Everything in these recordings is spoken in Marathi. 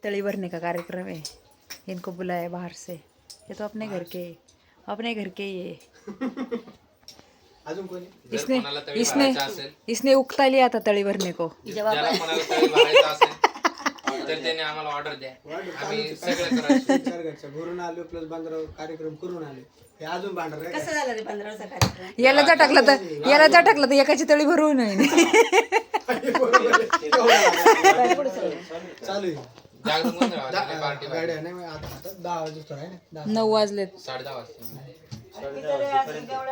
तली भरने का कार्यक्रम है, इनको बुलाया बाहर से। ये तो अपने घर के ये इसने इसने इसने उकता लिया था तळी भरने को। त्याने आम्हाला ऑर्डर द्या, आम्ही सगळं करायचं। घरून आलो प्लस बांद्रावर कार्यक्रम करून आले। हे अजून भांडर आहे कसं झालं रे 15चा कार्यक्रम? याला झटकलं तर एकाची तळी भरू नये। चालू आहे जागरण गोंधळ वाजले, पार्टी गाड्या नाही आता 10 वाजता आहे ना 9 वाजलेत। 10:30 वाजता, किती रे असं एवढं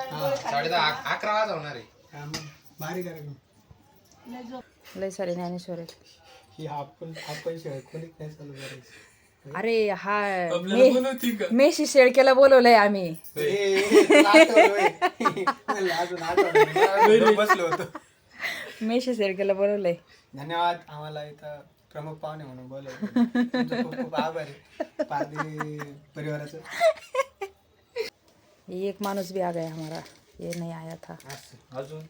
10:30 11 वाजता होणार आहे। हा मग भारी कार्यक्रम। लय सारे ज्ञानेश्वर आहेत। ही आपण शेळ कोणीच नाही चालू करायचं। अरे हा मेशी शेळकेला बोलवलंय आम्ही। अजून आठवण बसलो होतो। मेशी शेळकेला बोलवलंय। धन्यवाद आम्हाला इथं प्रमुख पाहुणे म्हणून बोलवलं। तुमचं खूप खूप आभार आहे पारधी परिवाराचं। ये एक माणूस भी आ गया हमारा, ये नहीं आया था। अजून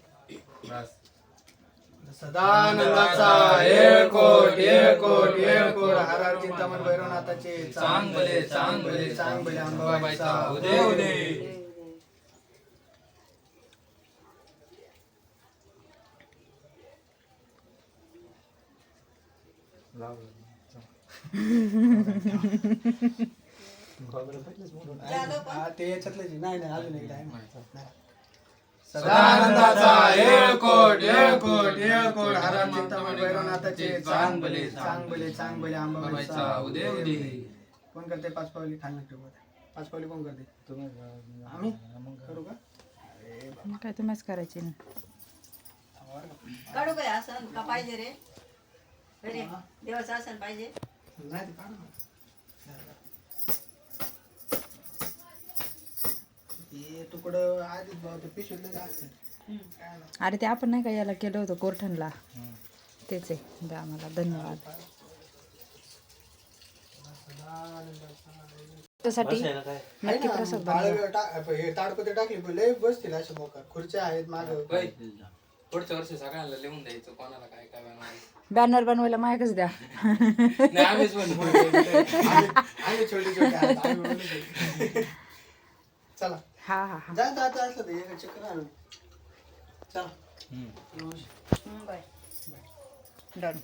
बस सदानंदाचा एकोट एकोट एकोट हर हर चिंतामण भैरवनाथाचे चांगले चांगले चांगले अंबाबाईचा उदय उदय। ते याच्यातलंच नाही नाही अजून एकदा आहे। सदानंदाचा एकोट एकोट एकोट हर हर चिंतामण भैरवनाथाचे चांगले चांगले चांगले अंबाबाईचा उदय उदय। कोण करते पाच पावली खाली पाच पावली कोण करते? आम्ही करू का? काय तुम्हीच करायची ना। काढू काय असं का पाहिजे रे? अरे देवाचं आसन पाहिजे? नाही ते काढू ना। हे तुकडं आधीच भाऊ ते पिशवीतलं असतं। अरे ते आपण नाही का याला केलं होतं गोरठणला, तेच आहे। द्या आम्हाला धन्यवाद त्यासाठी। नक्की प्रसाद बनवा। हे ताडपत्री टाकली पण लय बसतील असे मोकार खुर्च्या आहेत माग। पुढच्या वर्षी सगळ्यांना लिहून द्यायचं कोणाला काय काय बनवायचं। बॅनर बनवायला मायकच द्या। नाही आम्हीच बनवू। आम्ही छोटे छोटे आहेत, आम्ही बनवतो। चला हा हा हा जा आता असलं तर एक चक्कर आणून चला। Bye done.